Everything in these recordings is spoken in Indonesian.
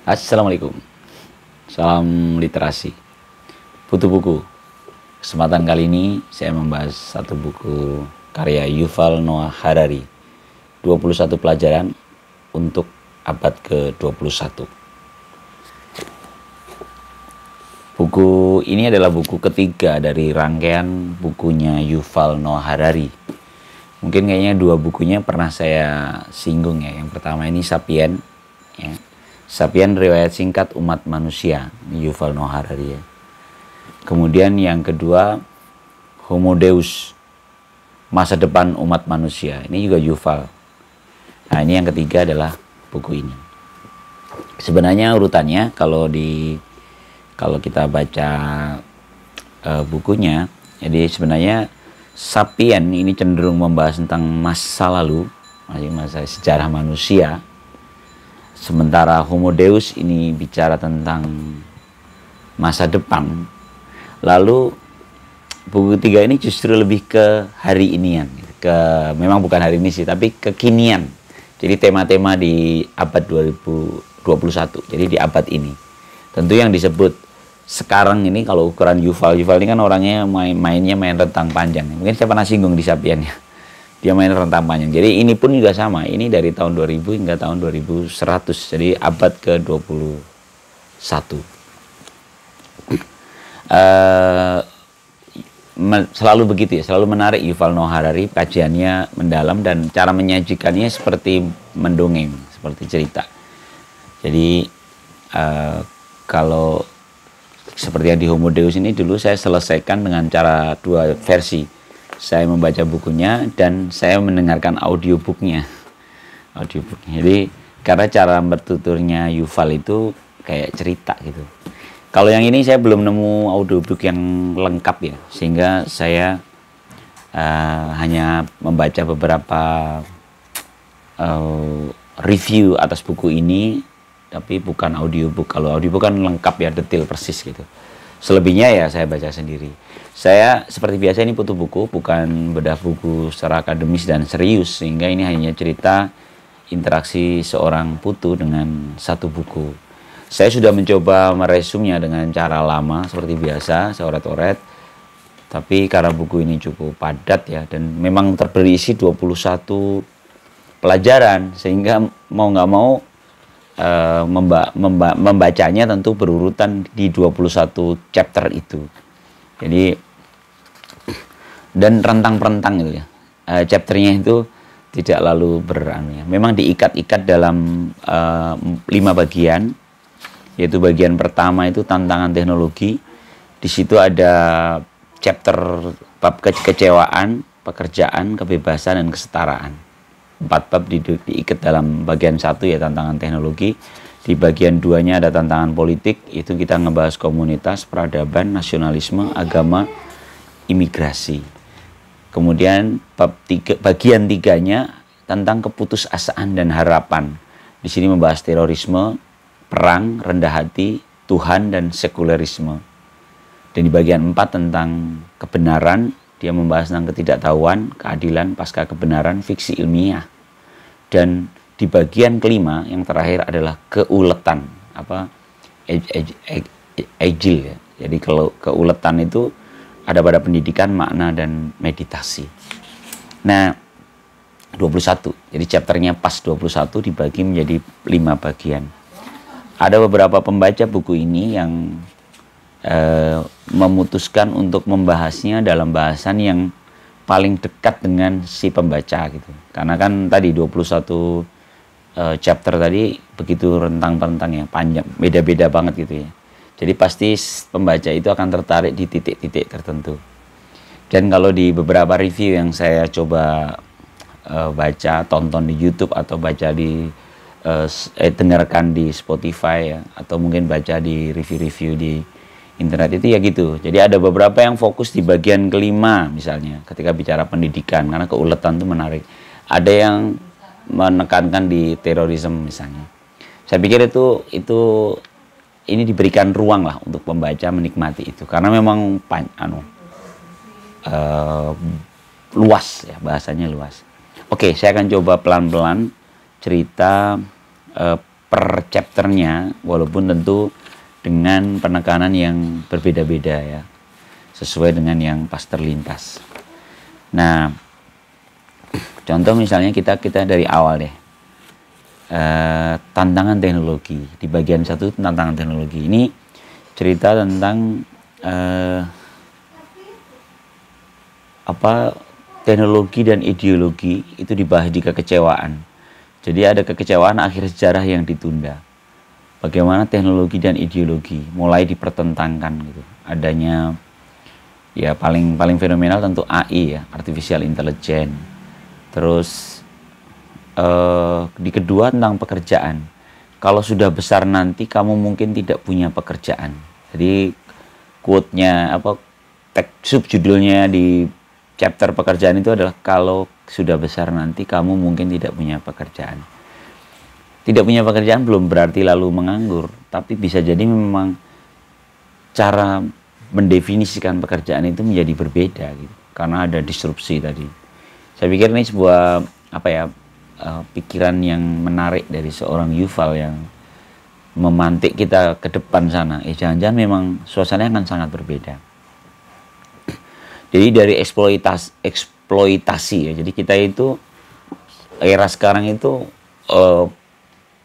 Assalamualaikum. Salam literasi. Butuh buku. Kesempatan kali ini saya membahas satu buku karya Yuval Noah Harari. 21 pelajaran untuk abad ke-21. Buku ini adalah buku ketiga dari rangkaian bukunya Yuval Noah Harari. Mungkin kayaknya dua bukunya pernah saya singgung ya. Yang pertama ini Sapien, ya. Sapien riwayat singkat umat manusia, Yuval Noah Harari ya. Kemudian yang kedua Homo Deus, masa depan umat manusia. Ini juga Yuval. Nah, ini yang ketiga adalah buku ini. Sebenarnya urutannya kalau kita baca bukunya, jadi sebenarnya Sapien ini cenderung membahas tentang masa lalu, masa sejarah manusia. Sementara Homo Deus ini bicara tentang masa depan. Lalu buku ketiga ini justru lebih ke hari inian, memang bukan hari ini sih, tapi kekinian. Jadi tema-tema di abad 2021, jadi di abad ini. Tentu yang disebut sekarang ini kalau ukuran Yuval ini kan orangnya mainnya main rentang panjang. Mungkin saya pernah singgung di Sapien ya. Dia main rentang panjang. Jadi ini pun juga sama. Ini dari tahun 2000 hingga tahun 2100. Jadi abad ke-21. Selalu begitu ya. Selalu menarik Yuval Noah Harari. Kajiannya mendalam dan cara menyajikannya seperti mendongeng. Seperti cerita. Jadi kalau seperti yang di Homo Deus ini dulu saya selesaikan dengan cara dua versi. Saya membaca bukunya dan saya mendengarkan audiobooknya. Jadi karena cara bertuturnya Yuval itu kayak cerita gitu. Kalau yang ini saya belum nemu audiobook yang lengkap ya, sehingga saya hanya membaca beberapa review atas buku ini, tapi bukan audiobook. Kalau audiobook kan lengkap ya, detail persis gitu. Selebihnya ya saya baca sendiri. Saya seperti biasa ini putu buku, bukan bedah buku secara akademis dan serius, sehingga ini hanya cerita interaksi seorang putu dengan satu buku. Saya sudah mencoba meresumnya dengan cara lama seperti biasa, saya oret-oret. Tapi karena buku ini cukup padat ya, dan memang berisi 21 pelajaran, sehingga mau nggak mau membacanya tentu berurutan di 21 chapter itu. Jadi dan rentang-rentang gitu ya. Chapternya itu tidak lalu memang diikat-ikat dalam 5 bagian, yaitu bagian pertama itu tantangan teknologi. Di situ ada chapter bab kekecewaan, pekerjaan, kebebasan, dan kesetaraan. 4 bab diikat dalam bagian 1 ya tantangan teknologi. Di bagian 2-nya ada tantangan politik, itu kita ngebahas komunitas, peradaban, nasionalisme, agama, imigrasi. Kemudian bagian 3-nya tentang keputusasaan dan harapan. Di sini membahas terorisme, perang, rendah hati, Tuhan, dan sekulerisme. Dan di bagian 4 tentang kebenaran, dia membahas tentang ketidaktahuan, keadilan, pasca kebenaran, fiksi ilmiah. Dan di bagian kelima yang terakhir adalah keuletan, agil ya. Jadi kalau keuletan itu ada pada pendidikan, makna, dan meditasi. Nah, 21. Jadi chapternya pas 21 dibagi menjadi 5 bagian. Ada beberapa pembaca buku ini yang memutuskan untuk membahasnya dalam bahasan yang paling dekat dengan si pembaca gitu. Karena kan tadi 21 chapter tadi begitu rentang-rentang ya, panjang, beda-beda banget gitu ya. Jadi pasti pembaca itu akan tertarik di titik-titik tertentu. Dan kalau di beberapa review yang saya coba baca, tonton di YouTube atau baca dengarkan di Spotify ya, atau mungkin baca di review-review di internet itu ya gitu. Jadi ada beberapa yang fokus di bagian kelima misalnya ketika bicara pendidikan, karena keuletan itu menarik. Ada yang menekankan di terorisme misalnya. Saya pikir ini diberikan ruang lah untuk pembaca menikmati itu, karena memang luas ya, bahasanya luas. Oke, saya akan coba pelan-pelan cerita per chapternya, walaupun tentu dengan penekanan yang berbeda-beda ya, sesuai dengan yang pas terlintas. Nah, contoh misalnya kita dari awal deh, tantangan teknologi di bagian 1, tantangan teknologi ini cerita tentang teknologi dan ideologi itu dibahas di kekecewaan. Jadi ada kekecewaan akhir sejarah yang ditunda. Bagaimana teknologi dan ideologi mulai dipertentangkan gitu. Adanya ya paling fenomenal tentu AI ya, artificial intelligence. Terus di kedua tentang pekerjaan. Kalau sudah besar nanti kamu mungkin tidak punya pekerjaan. Jadi quote-nya subjudulnya di chapter pekerjaan itu adalah kalau sudah besar nanti kamu mungkin tidak punya pekerjaan. Tidak punya pekerjaan belum berarti lalu menganggur, tapi bisa jadi memang cara mendefinisikan pekerjaan itu menjadi berbeda gitu, karena ada disrupsi tadi. Saya pikir ini sebuah pikiran yang menarik dari seorang Yuval yang memantik kita ke depan sana. Jangan-jangan memang suasananya akan sangat berbeda. Jadi dari eksploitasi ya. Jadi kita itu era sekarang itu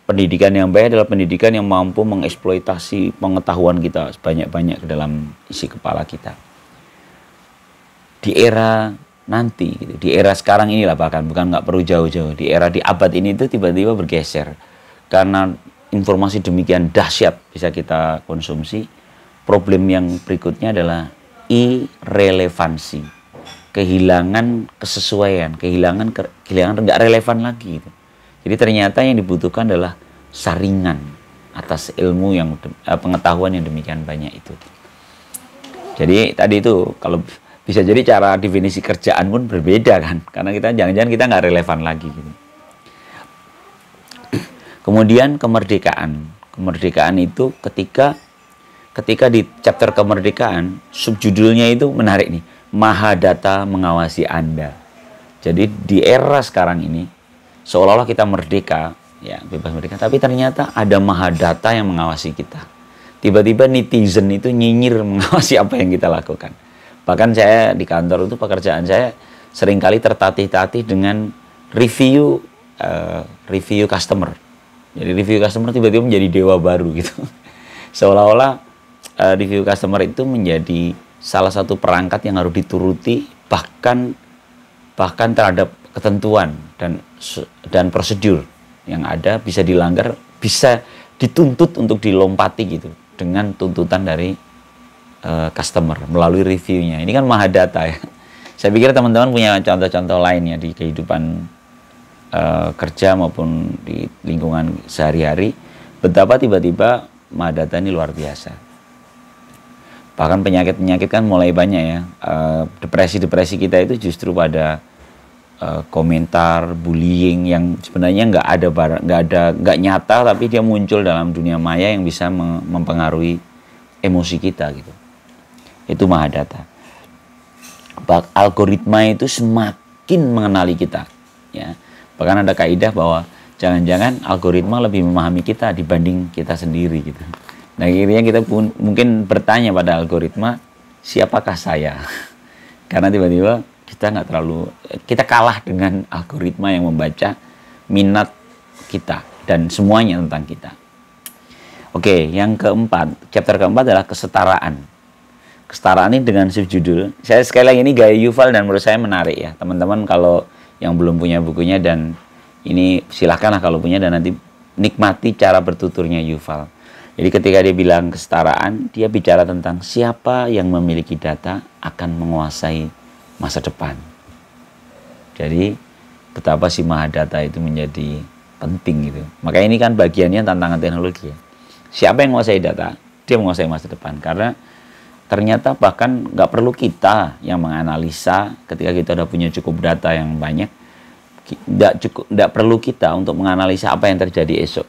pendidikan yang baik adalah pendidikan yang mampu mengeksploitasi pengetahuan kita sebanyak-banyak ke dalam isi kepala kita. Di era nanti, gitu, di era sekarang inilah bahkan bukan nggak perlu jauh-jauh. Di abad ini itu tiba-tiba bergeser karena informasi demikian dahsyat bisa kita konsumsi. Problem yang berikutnya adalah irrelevansi, kehilangan kesesuaian, kehilangan nggak relevan lagi gitu. Jadi ternyata yang dibutuhkan adalah saringan atas ilmu yang pengetahuan yang demikian banyak itu. Jadi tadi itu kalau bisa jadi cara definisi kerjaan pun berbeda kan, karena kita jangan-jangan kita nggak relevan lagi gitu. Kemudian kemerdekaan itu ketika di chapter kemerdekaan, subjudulnya itu menarik nih, Mahadata mengawasi Anda. Jadi di era sekarang ini seolah-olah kita merdeka, ya bebas merdeka, tapi ternyata ada Mahadata yang mengawasi kita. Tiba-tiba netizen itu nyinyir mengawasi apa yang kita lakukan. Bahkan saya di kantor itu pekerjaan saya seringkali tertatih-tatih dengan review customer. Jadi review customer tiba-tiba menjadi dewa baru gitu. Seolah-olah review customer itu menjadi salah satu perangkat yang harus dituruti, bahkan terhadap ketentuan dan prosedur yang ada bisa dilanggar, bisa dituntut untuk dilompati gitu dengan tuntutan dari customer melalui reviewnya. Ini kan Mahadata ya. Saya pikir teman-teman punya contoh-contoh lain ya di kehidupan kerja maupun di lingkungan sehari-hari, betapa tiba-tiba Mahadata ini luar biasa. Bahkan penyakit-penyakit kan mulai banyak ya. Depresi-depresi kita itu justru pada komentar, bullying yang sebenarnya nggak nyata, tapi dia muncul dalam dunia maya yang bisa mempengaruhi emosi kita gitu. Itu Mahadata. Algoritma itu semakin mengenali kita ya. Bahkan ada kaidah bahwa jangan-jangan algoritma lebih memahami kita dibanding kita sendiri gitu. Nah akhirnya kita pun mungkin bertanya pada algoritma, siapakah saya? Karena tiba-tiba kita kalah dengan algoritma yang membaca minat kita dan semuanya tentang kita. Oke, yang keempat, chapter keempat adalah kesetaraan. Kesetaraan ini dengan subjudul, saya sekali lagi ini gaya Yuval dan menurut saya menarik ya. Teman-teman kalau yang belum punya bukunya dan ini silahkanlah kalau punya dan nanti nikmati cara bertuturnya Yuval. Jadi ketika dia bilang kesetaraan, dia bicara tentang siapa yang memiliki data akan menguasai masa depan. Jadi betapa si Mahadata itu menjadi penting gitu. Makanya ini kan bagiannya tantangan teknologi ya. Siapa yang menguasai data, dia menguasai masa depan. Karena ternyata bahkan nggak perlu kita yang menganalisa ketika kita udah punya cukup data yang banyak. Nggak perlu kita untuk menganalisa apa yang terjadi esok.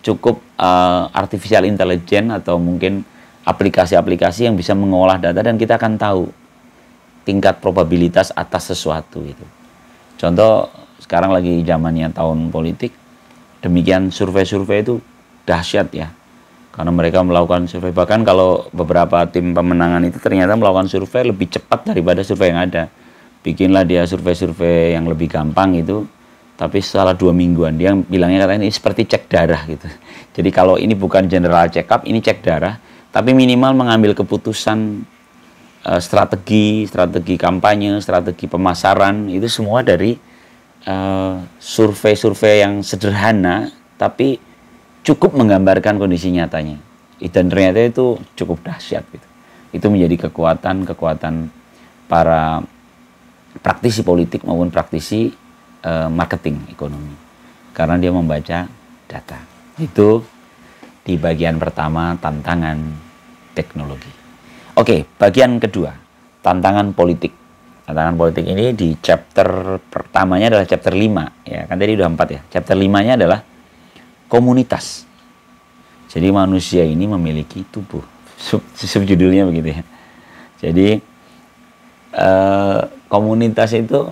Cukup artificial intelligence atau mungkin aplikasi-aplikasi yang bisa mengolah data dan kita akan tahu tingkat probabilitas atas sesuatu itu. Contoh sekarang lagi zamannya tahun politik, demikian survei-survei itu dahsyat ya. Karena mereka melakukan survei, bahkan kalau beberapa tim pemenangan itu ternyata melakukan survei lebih cepat daripada survei yang ada. Bikinlah dia survei-survei yang lebih gampang itu, tapi setelah 2 mingguan dia bilangnya katanya ini seperti cek darah gitu. Jadi kalau ini bukan general check up, ini cek darah, tapi minimal mengambil keputusan strategi kampanye, strategi pemasaran, itu semua dari survei-survei yang sederhana, tapi cukup menggambarkan kondisi nyatanya. Dan ternyata itu cukup dahsyat gitu. Itu menjadi kekuatan para praktisi politik maupun praktisi marketing ekonomi. Karena dia membaca data. Itu di bagian pertama, tantangan teknologi. Oke, bagian kedua, tantangan politik. Tantangan politik ini di chapter pertamanya adalah chapter 5. Ya, kan tadi udah 4 ya. Chapter 5-nya adalah komunitas. Jadi manusia ini memiliki tubuh. Subjudulnya begitu ya. Jadi komunitas itu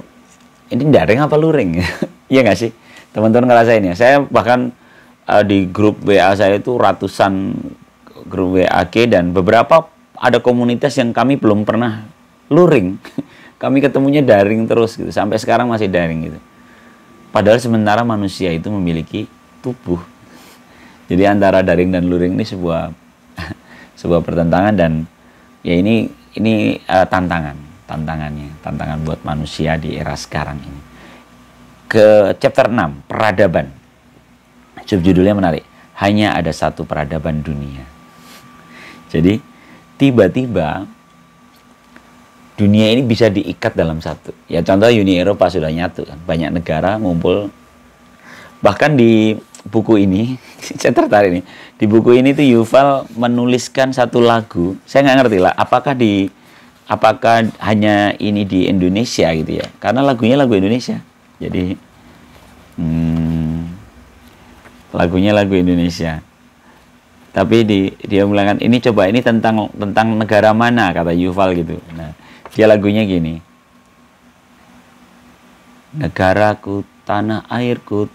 ini daring apa luring? Iya nggak sih? Teman-teman ngerasain ya. Saya bahkan di grup WA saya itu ratusan grup WA dan beberapa ada komunitas yang kami belum pernah luring. Kami ketemunya daring terus gitu. Sampai sekarang masih daring gitu. Padahal sementara manusia itu memiliki tubuh. Jadi antara daring dan luring ini sebuah pertentangan, dan ya ini tantangan buat manusia di era sekarang ini. Ke chapter 6, peradaban. Subjudulnya menarik. Hanya ada satu peradaban dunia. Jadi tiba-tiba dunia ini bisa diikat dalam satu. Ya contoh Uni Eropa sudah nyatu kan. Banyak negara ngumpul. Bahkan di buku ini, saya tertarik nih. Di buku ini tuh Yuval menuliskan satu lagu. Saya nggak ngerti lah, apakah hanya ini di Indonesia gitu ya? Karena lagunya lagu Indonesia. Jadi lagunya lagu Indonesia. Tapi dia bilang ini coba ini tentang negara mana, kata Yuval gitu. Nah, dia lagunya gini. Negaraku, tanah airku,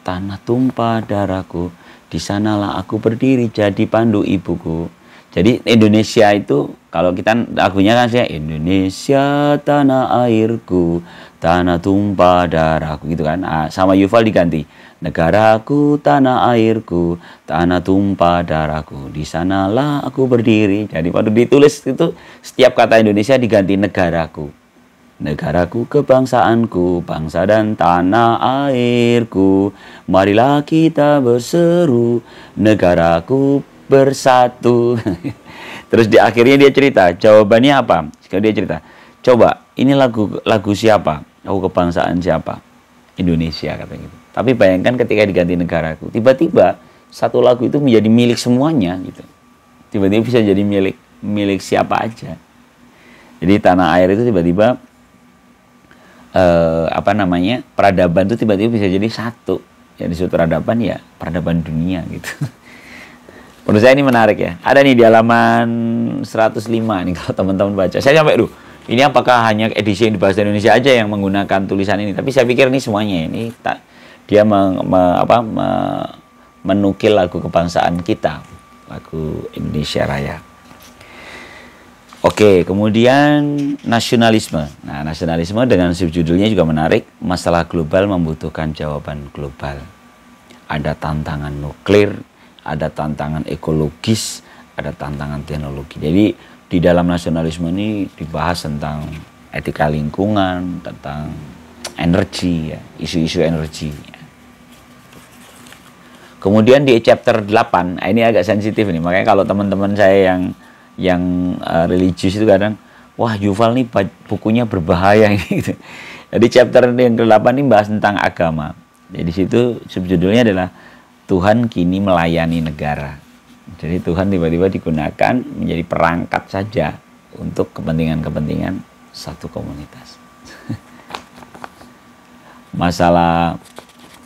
tanah tumpah darahku, di sanalah aku berdiri jadi pandu ibuku. Jadi Indonesia itu kalau kita lagunya kan saya Indonesia tanah airku, tanah tumpah darahku gitu kan. Sama Yuval diganti negaraku, tanah airku, tanah tumpah darahku, di sanalah aku berdiri. Jadi waktu ditulis itu setiap kata Indonesia diganti negaraku. Negaraku, kebangsaanku, bangsa dan tanah airku, marilah kita berseru, negaraku bersatu. Terus di akhirnya dia cerita, jawabannya apa? Sekarang dia cerita, coba ini lagu siapa? Lagu kebangsaan siapa? Indonesia, kata gitu. Tapi bayangkan ketika diganti negaraku, tiba-tiba satu lagu itu menjadi milik semuanya gitu. Tiba-tiba bisa jadi milik siapa aja. Jadi tanah air itu tiba-tiba peradaban itu tiba-tiba bisa jadi satu. Jadi suatu peradaban ya peradaban dunia gitu. Menurut saya ini menarik ya. Ada nih di halaman 105 nih kalau teman-teman baca. Saya sampai ini apakah hanya edisi yang di bahasa Indonesia aja yang menggunakan tulisan ini? Tapi saya pikir ini semuanya ini dia menukil lagu kebangsaan kita, lagu Indonesia Raya. Oke, kemudian nasionalisme. Nah, nasionalisme dengan subjudulnya juga menarik. Masalah global membutuhkan jawaban global. Ada tantangan nuklir, ada tantangan ekologis, ada tantangan teknologi. Jadi di dalam nasionalisme ini dibahas tentang etika lingkungan, tentang energi, ya, isu-isu energi. Ya. Kemudian di chapter 8, ini agak sensitif nih. Makanya kalau teman-teman saya yang religius itu kadang, wah Yuval nih bukunya berbahaya gitu. Jadi chapter yang ke-8 ini bahas tentang agama. Jadi di situ subjudulnya adalah Tuhan kini melayani negara. Jadi Tuhan tiba-tiba digunakan menjadi perangkat saja untuk kepentingan-kepentingan satu komunitas. Masalah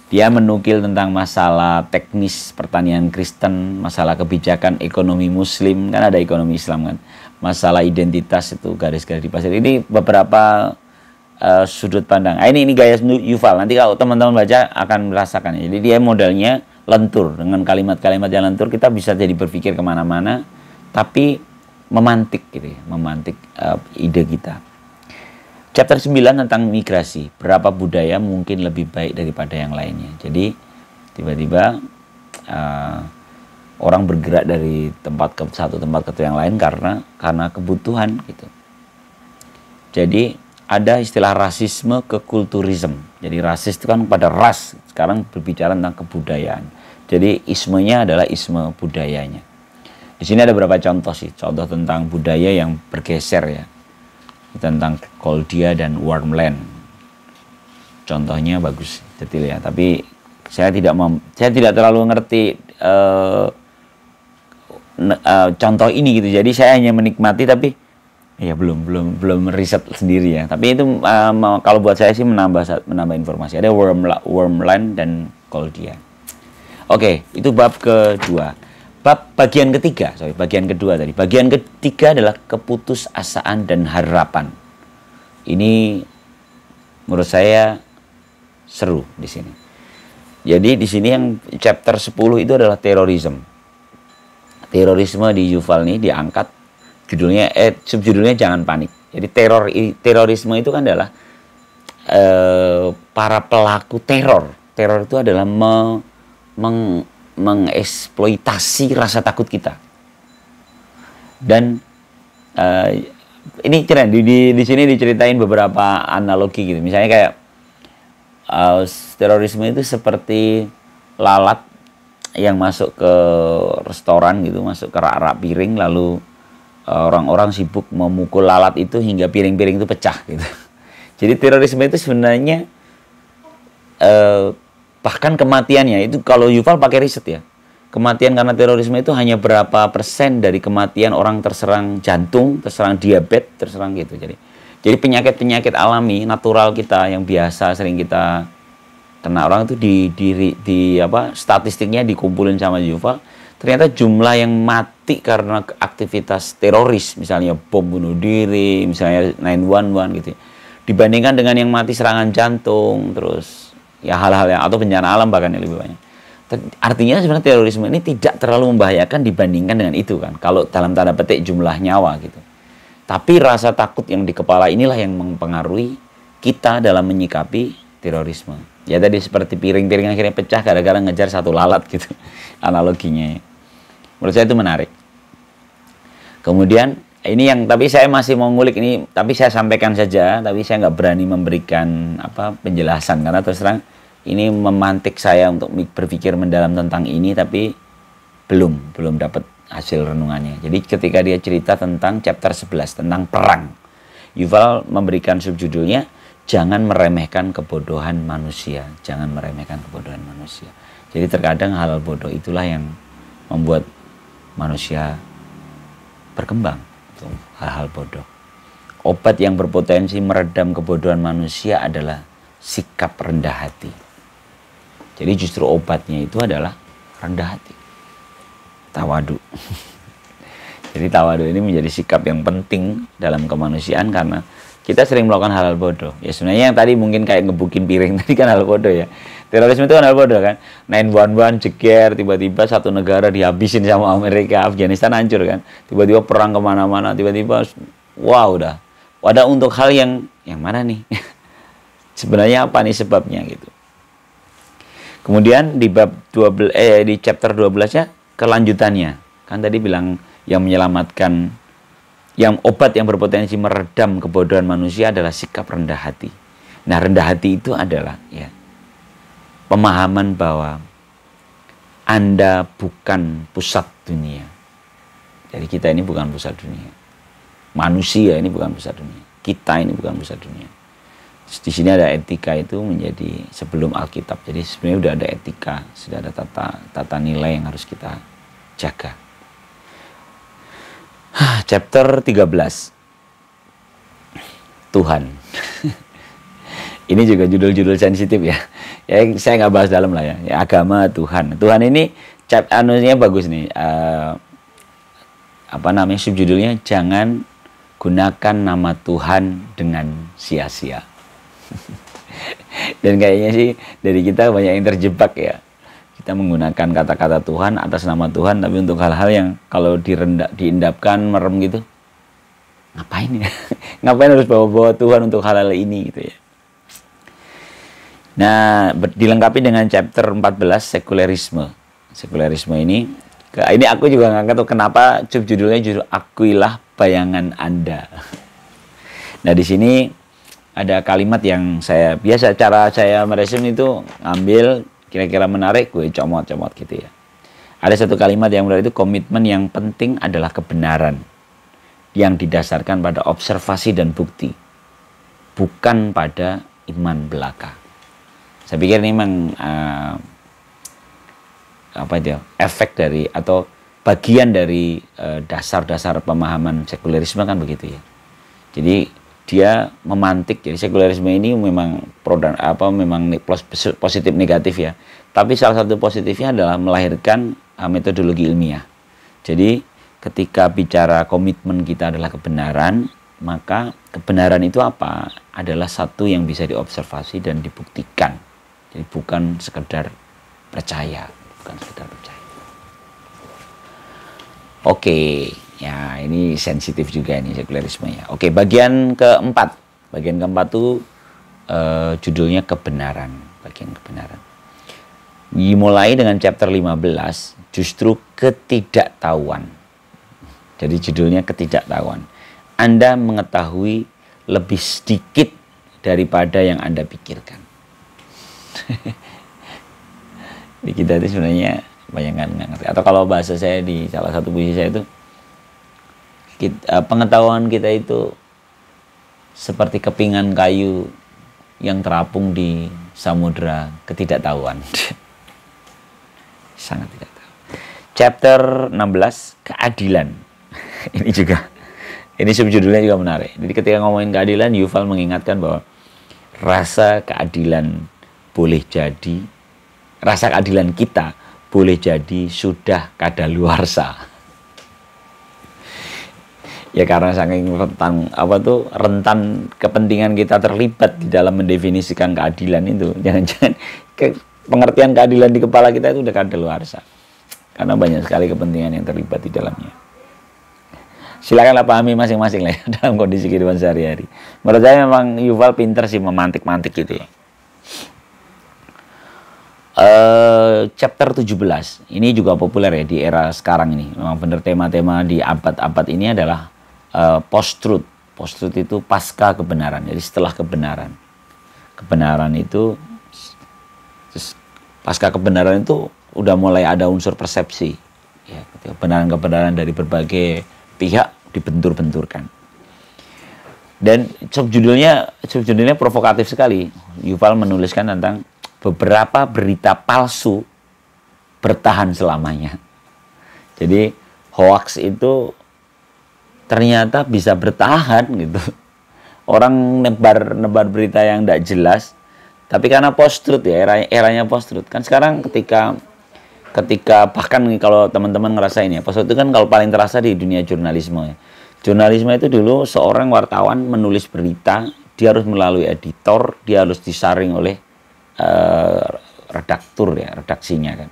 dia menukil tentang masalah teknis pertanian Kristen, masalah kebijakan ekonomi Muslim, kan ada ekonomi Islam kan, masalah identitas itu garis-garis di pasir. Ini beberapa sudut pandang. Ini gaya Yuval. Nanti kalau teman-teman baca akan merasakan. Jadi dia modelnya lentur, dengan kalimat-kalimat yang lentur kita bisa jadi berpikir kemana-mana, tapi memantik gitu ya, memantik ide kita. Chapter 9 tentang migrasi. Berapa budaya mungkin lebih baik daripada yang lainnya. Jadi tiba-tiba orang bergerak dari tempat ke satu tempat ke yang lain karena kebutuhan gitu. Jadi ada istilah rasisme ke kulturisme. Jadi rasis itu kan pada ras. Sekarang berbicara tentang kebudayaan. Jadi ismenya adalah isme budayanya. Di sini ada beberapa contoh sih. Contoh tentang budaya yang bergeser ya. Tentang Koldia dan Wormland. Contohnya bagus, detail ya. Tapi saya tidak terlalu ngerti contoh ini gitu. Jadi saya hanya menikmati, tapi ya belum riset sendiri ya. Tapi itu kalau buat saya sih menambah informasi. Ada Wormland dan Koldia. Oke, itu bab kedua. Bagian kedua tadi. Bagian ketiga adalah keputusasaan dan harapan. Ini menurut saya seru di sini. Jadi di sini yang chapter 10 itu adalah terorisme. Terorisme di Yuval ini diangkat judulnya subjudulnya jangan panik. Jadi terorisme itu kan adalah para pelaku teror. Teror itu adalah mengeksploitasi rasa takut kita. Dan ini keren di sini diceritain beberapa analogi gitu. Misalnya kayak terorisme itu seperti lalat yang masuk ke restoran gitu, masuk ke rak-rak piring, lalu orang-orang sibuk memukul lalat itu hingga piring-piring itu pecah gitu. Jadi terorisme itu sebenarnya bahkan kematiannya itu kalau Yuval pakai riset ya. Kematian karena terorisme itu hanya berapa persen dari kematian orang terserang jantung, terserang diabetes, terserang gitu. Jadi penyakit-penyakit alami natural kita yang biasa sering kita kena orang itu statistiknya dikumpulin sama Yuval. Ternyata jumlah yang mati karena aktivitas teroris, misalnya bom bunuh diri, misalnya 911 gitu. Dibandingkan dengan yang mati serangan jantung, terus ya hal-hal yang atau bencana alam bahkan yang lebih banyak. Artinya sebenarnya terorisme ini tidak terlalu membahayakan dibandingkan dengan itu kan. Kalau dalam tanda petik jumlah nyawa gitu. Tapi rasa takut yang di kepala inilah yang mempengaruhi kita dalam menyikapi terorisme. Ya tadi seperti piring-piring akhirnya pecah gara-gara ngejar satu lalat gitu. Analoginya. Menurut saya itu menarik. Kemudian ini yang tapi saya masih mau ngulik ini, tapi saya sampaikan saja, tapi saya nggak berani memberikan penjelasan karena terus terang ini memantik saya untuk berpikir mendalam tentang ini, tapi belum dapat hasil renungannya. Jadi ketika dia cerita tentang chapter 11 tentang perang, Yuval memberikan subjudulnya jangan meremehkan kebodohan manusia, jangan meremehkan kebodohan manusia. Jadi terkadang hal bodoh itulah yang membuat manusia berkembang. Hal-hal bodoh. Obat yang berpotensi meredam kebodohan manusia adalah sikap rendah hati. Jadi justru obatnya itu adalah rendah hati. Tawadu. Jadi tawadu ini menjadi sikap yang penting dalam kemanusiaan karena kita sering melakukan hal-hal bodoh. Ya sebenarnya yang tadi mungkin kayak ngebukin piring tadi kan hal bodoh ya. Terorisme itu kan hal bodoh kan. 911 jeger, tiba-tiba satu negara dihabisin sama Amerika, Afghanistan hancur kan. Tiba-tiba perang kemana-mana, tiba-tiba wow udah. Wadah untuk hal yang mana nih? Sebenarnya apa nih sebabnya gitu. Kemudian di bab 12 di chapter 12-nya kelanjutannya. Kan tadi bilang yang menyelamatkan yang obat yang berpotensi meredam kebodohan manusia adalah sikap rendah hati. Nah, rendah hati itu adalah ya pemahaman bahwa Anda bukan pusat dunia. Jadi kita ini bukan pusat dunia. Manusia ini bukan pusat dunia. Kita ini bukan pusat dunia. Terus di sini ada etika itu menjadi sebelum Alkitab. Jadi sebenarnya sudah ada etika, sudah ada tata nilai yang harus kita jaga. Chapter 13. Tuhan. Ini juga judul-judul sensitif ya. Ya saya nggak bahas dalam lah ya. Agama Tuhan. Tuhan ini anunya bagus nih. Subjudulnya jangan gunakan nama Tuhan dengan sia-sia. Dan kayaknya sih dari kita banyak yang terjebak ya. Kita menggunakan kata-kata Tuhan atas nama Tuhan, tapi untuk hal-hal yang kalau diendapkan merem gitu, ngapain ya? Ngapain harus bawa-bawa Tuhan untuk hal-hal ini gitu ya. Nah, dilengkapi dengan chapter 14 sekulerisme. Sekulerisme ini aku juga nggak tahu kenapa judulnya justru akuilah bayangan Anda. Nah, di sini ada kalimat yang cara saya meresume itu ngambil kira-kira menarik, gue comot-comot gitu ya. Ada satu kalimat yang benar itu, komitmen yang penting adalah kebenaran yang didasarkan pada observasi dan bukti, bukan pada iman belaka. Saya pikir ini memang efek dari atau bagian dari dasar-dasar pemahaman sekulerisme kan begitu ya. Jadi dia memantik, jadi sekulerisme ini memang memang positif negatif ya. Tapi salah satu positifnya adalah melahirkan metodologi ilmiah. Jadi ketika bicara komitmen kita adalah kebenaran, maka kebenaran itu apa? Adalah satu yang bisa diobservasi dan dibuktikan. Jadi bukan sekedar percaya, Oke. Ya, ini sensitif juga nih sekulerisme ya. Oke, bagian keempat. Bagian keempat tuh judulnya kebenaran. Bagian kebenaran. Dimulai dengan chapter 15, justru ketidaktahuan. Jadi judulnya ketidaktahuan. Anda mengetahui lebih sedikit daripada yang Anda pikirkan. Di kita itu sebenarnya banyak nggak ngerti. Atau kalau bahasa saya di salah satu puisi saya itu, pengetahuan kita itu seperti kepingan kayu yang terapung di samudera ketidaktahuan. Sangat tidak tahu. Chapter 16, keadilan. Ini subjudulnya juga menarik. Jadi ketika ngomongin keadilan, Yuval mengingatkan bahwa rasa keadilan kita boleh jadi sudah kadaluarsa. Ya karena saking rentan kepentingan kita terlibat di dalam mendefinisikan keadilan itu. Jangan-jangan pengertian keadilan di kepala kita itu udah kadaluarsa. Karena banyak sekali kepentingan yang terlibat di dalamnya. Silakanlah pahami masing-masing lah ya, dalam kondisi kehidupan sehari-hari. Menurut saya memang Yuval pinter sih memantik-mantik gitu ya. Chapter 17 ini juga populer ya di era sekarang ini. Memang benar tema-tema di abad-abad ini adalah post-truth. Post-truth itu pasca kebenaran. Jadi setelah kebenaran. Kebenaran itu, pasca kebenaran itu udah mulai ada unsur persepsi. Ya, kebenaran-kebenaran dari berbagai pihak dibentur-benturkan. Dan subjudulnya provokatif sekali. Yuval menuliskan tentang beberapa berita palsu bertahan selamanya. Jadi hoax itu ternyata bisa bertahan gitu. Orang nebar berita yang tidak jelas, tapi karena post-truth ya, eranya post-truth. Kan sekarang ketika bahkan kalau teman-teman ngerasain ya, post-truth itu kan kalau paling terasa di dunia jurnalisme ya. Jurnalisme itu dulu seorang wartawan menulis berita, dia harus melalui editor, dia harus disaring oleh redaktur ya, redaksinya kan.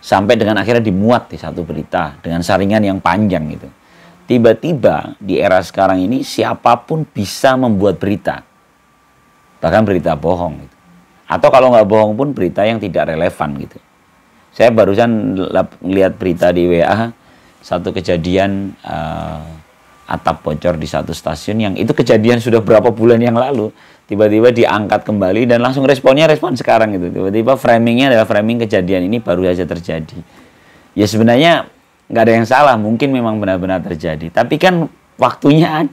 Sampai dengan akhirnya dimuat di satu berita dengan saringan yang panjang gitu. Tiba-tiba di era sekarang ini siapapun bisa membuat berita. Bahkan berita bohong gitu. Atau kalau nggak bohong pun berita yang tidak relevan gitu. Saya barusan lihat berita di WA, satu kejadian atap bocor di satu stasiun yang itu kejadian sudah berapa bulan yang lalu. Tiba-tiba diangkat kembali dan langsung respon sekarang gitu. Tiba-tiba framingnya adalah framing kejadian ini baru saja terjadi. Ya sebenarnya nggak ada yang salah, mungkin memang benar-benar terjadi. Tapi kan waktunya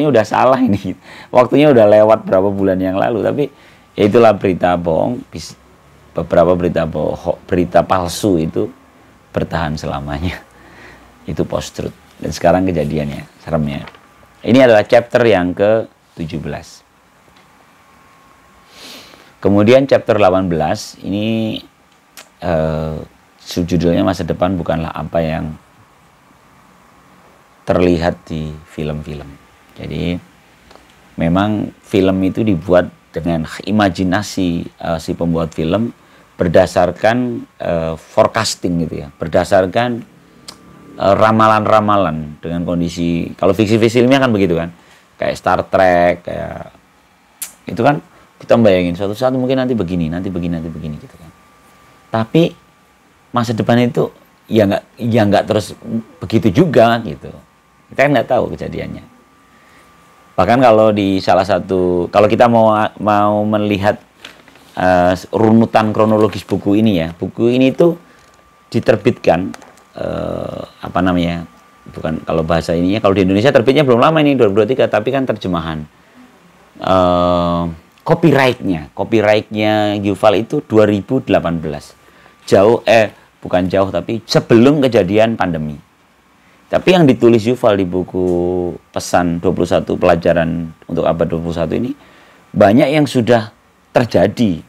udah salah ini. Waktunya udah lewat berapa bulan yang lalu. Tapi ya itulah berita bohong. Beberapa berita palsu itu bertahan selamanya. Itu post-truth. Dan sekarang kejadiannya, seremnya. Ini adalah chapter yang ke-17. Kemudian chapter 18, ini subjudulnya masa depan bukanlah apa yang terlihat di film-film. Jadi memang film itu dibuat dengan imajinasi si pembuat film berdasarkan forecasting gitu ya, berdasarkan ramalan-ramalan dengan kondisi. Kalau fiksi-fiksi ilmiah kan begitu kan, kayak Star Trek, kayak itu kan kita bayangin suatu saat mungkin nanti begini, nanti begini, nanti begini gitu kan. Tapi masa depan itu ya nggak terus begitu juga gitu. Kita kan nggak tahu kejadiannya. Bahkan kalau di salah satu, kalau kita mau melihat runutan kronologis buku ini ya, buku ini tuh diterbitkan apa namanya? Bukan kalau bahasa ininya, kalau di Indonesia terbitnya belum lama ini 2023, tapi kan terjemahan copyrightnya Yuval itu 2018, bukan jauh tapi sebelum kejadian pandemi. Tapi yang ditulis Yuval di buku pesan 21 pelajaran untuk abad 21 ini banyak yang sudah terjadi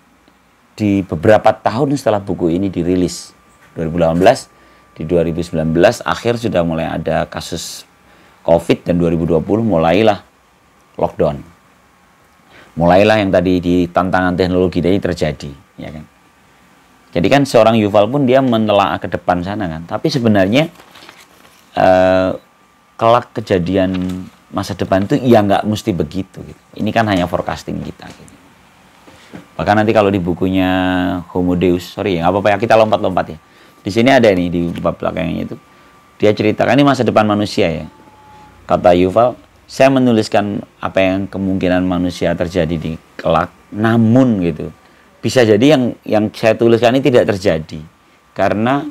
di beberapa tahun setelah buku ini dirilis. 2018, di 2019 akhir sudah mulai ada kasus COVID, dan 2020 mulailah lockdown. Mulailah yang tadi di tantangan teknologi tadi terjadi, ya kan. Jadi kan seorang Yuval pun dia menelaah ke depan sana kan. Tapi sebenarnya kelak kejadian masa depan itu ya nggak mesti begitu gitu. Ini kan hanya forecasting kita gitu. Bahkan nanti kalau di bukunya Homo Deus, sorry ya nggak apa-apa ya, kita lompat-lompat ya. Di sini ada nih di bab belakangnya itu, dia ceritakan ini masa depan manusia ya. Kata Yuval, saya menuliskan apa yang kemungkinan manusia terjadi di kelak, namun gitu bisa jadi yang saya tuliskan ini tidak terjadi karena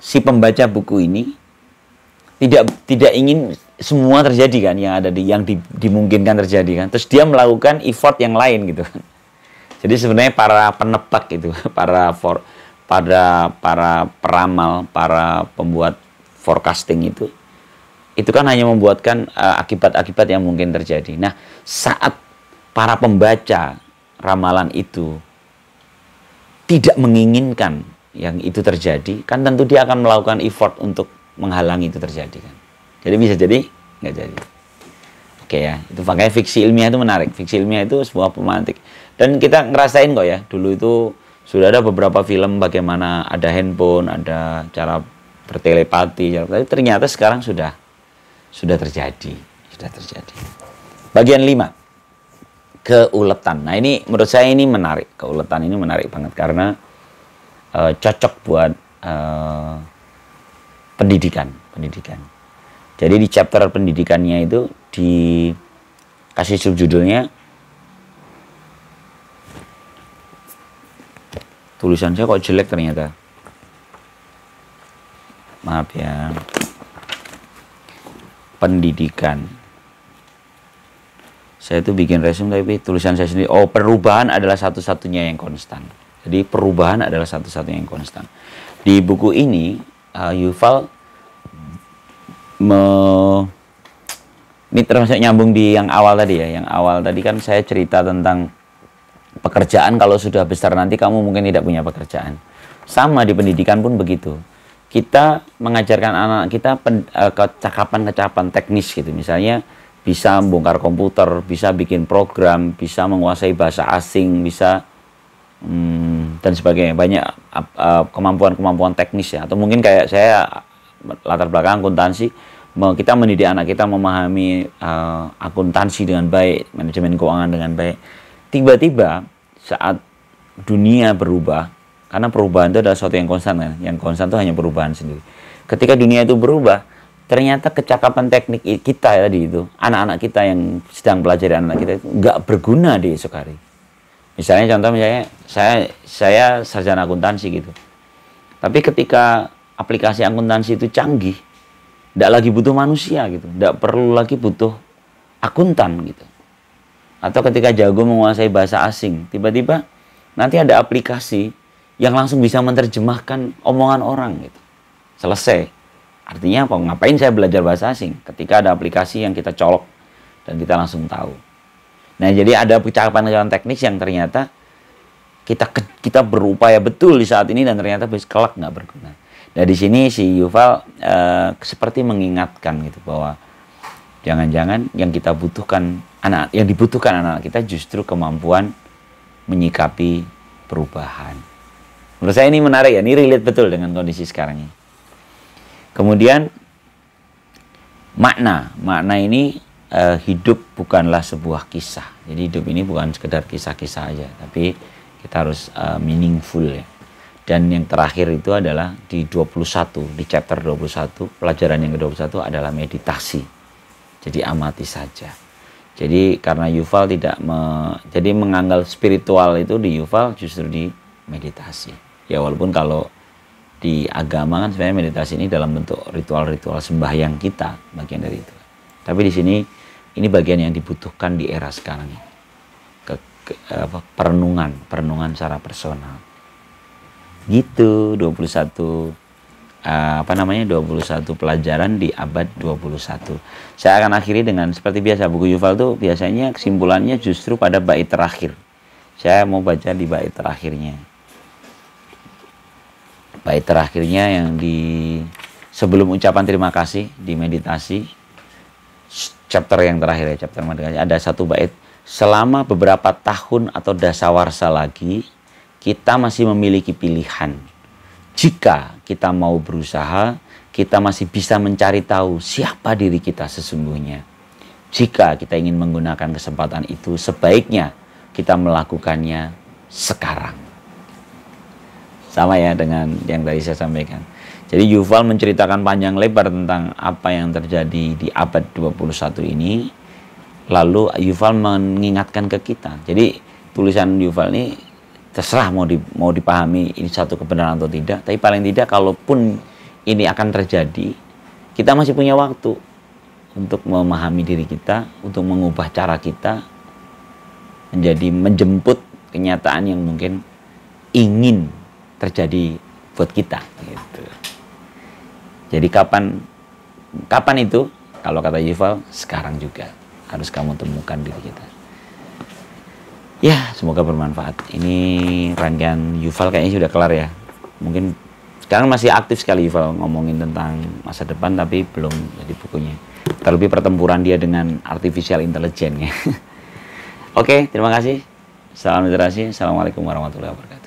si pembaca buku ini tidak ingin semua terjadi kan, yang dimungkinkan terjadi kan, terus dia melakukan effort yang lain gitu kan. Jadi sebenarnya para penebak itu, para peramal, para pembuat forecasting itu kan hanya membuatkan akibat-akibat yang mungkin terjadi. Nah, saat para pembaca ramalan itu tidak menginginkan yang itu terjadi, kan tentu dia akan melakukan effort untuk menghalangi itu terjadi kan. Jadi bisa jadi nggak jadi. Oke ya, itu makanya fiksi ilmiah itu menarik. Fiksi ilmiah itu sebuah pemantik. Dan kita ngerasain kok ya, dulu itu sudah ada beberapa film bagaimana ada handphone, ada cara bertelepati, tapi ternyata sekarang sudah terjadi. Bagian 5, keuletan. Nah ini menurut saya ini menarik, keuletan ini menarik banget karena cocok buat pendidikan. Jadi di chapter pendidikannya itu dikasih subjudulnya, tulisan saya kok jelek ternyata, maaf ya. Pendidikan. Saya itu bikin resume tapi tulisan saya sendiri. Oh, perubahan adalah satu-satunya yang konstan. Jadi perubahan adalah satu-satunya yang konstan. Di buku ini Yuval ini termasuk nyambung di yang awal tadi ya. Yang awal tadi kan saya cerita tentang pekerjaan, kalau sudah besar nanti kamu mungkin tidak punya pekerjaan. Sama di pendidikan pun begitu. Kita mengajarkan anak kita kecakapan teknis gitu. Misalnya bisa bongkar komputer, bisa bikin program, bisa menguasai bahasa asing, bisa dan sebagainya. Banyak kemampuan-kemampuan teknis ya. Atau mungkin kayak saya latar belakang akuntansi, kita mendidik anak kita memahami akuntansi dengan baik, manajemen keuangan dengan baik. Tiba-tiba saat dunia berubah, karena perubahan itu adalah sesuatu yang konstan kan. Yang konstan itu hanya perubahan sendiri. Ketika dunia itu berubah, ternyata kecakapan teknik kita tadi itu, anak-anak kita yang sedang pelajari anak kita itu nggak berguna di esok hari. Misalnya contoh, saya sarjana akuntansi gitu. Tapi ketika aplikasi akuntansi itu canggih, nggak lagi butuh manusia gitu, nggak perlu lagi butuh akuntan gitu. Atau ketika jago menguasai bahasa asing, tiba-tiba nanti ada aplikasi yang langsung bisa menerjemahkan omongan orang gitu. Selesai. Artinya apa? Ngapain saya belajar bahasa asing ketika ada aplikasi yang kita colok dan kita langsung tahu. Nah, jadi ada kecakapan teknis yang ternyata kita berupaya betul di saat ini dan ternyata kelak nggak berguna. Nah, di sini si Yuval seperti mengingatkan gitu bahwa jangan-jangan yang kita butuhkan yang dibutuhkan anak kita justru kemampuan menyikapi perubahan. Menurut saya ini menarik ya, ini relate betul dengan kondisi sekarang ini. Kemudian makna ini hidup bukanlah sebuah kisah. Jadi hidup ini bukan sekedar kisah-kisah aja, tapi kita harus meaningful ya. Dan yang terakhir itu adalah di 21, di chapter 21, pelajaran yang ke-21 adalah meditasi. Jadi amati saja. Jadi karena Yuval jadi menganggap spiritual itu di Yuval justru di meditasi. Ya walaupun kalau di agama kan sebenarnya meditasi ini dalam bentuk ritual-ritual sembahyang kita, bagian dari itu. Tapi di sini ini bagian yang dibutuhkan di era sekarang. Perenungan secara personal. Gitu 21 21 pelajaran di abad 21. Saya akan akhiri dengan seperti biasa, buku Yuval itu biasanya kesimpulannya justru pada bait terakhir. Saya mau baca di bait terakhirnya. Bait terakhirnya yang sebelum ucapan terima kasih di meditasi chapter yang terakhir ya, chapter meditasi, ada satu bait, selama beberapa tahun atau dasawarsa lagi kita masih memiliki pilihan. Jika kita mau berusaha, kita masih bisa mencari tahu siapa diri kita sesungguhnya. Jika kita ingin menggunakan kesempatan itu, sebaiknya kita melakukannya sekarang. Sama ya dengan yang tadi saya sampaikan. Jadi Yuval menceritakan panjang lebar tentang apa yang terjadi di abad 21 ini. Lalu Yuval mengingatkan ke kita. Jadi tulisan Yuval ini terserah mau dipahami ini satu kebenaran atau tidak, tapi paling tidak kalaupun ini akan terjadi, kita masih punya waktu untuk memahami diri kita, untuk mengubah cara kita menjadi menjemput kenyataan yang mungkin ingin terjadi buat kita gitu. Jadi kapan itu? Kalau kata Yuval, sekarang juga harus kamu temukan diri kita. Ya, semoga bermanfaat. Ini rangkaian Yuval kayaknya sudah kelar ya. Mungkin sekarang masih aktif sekali Yuval ngomongin tentang masa depan, tapi belum jadi bukunya. Terlebih pertempuran dia dengan artificial intelligence ya. Oke, terima kasih. Salam literasi. Assalamualaikum warahmatullahi wabarakatuh.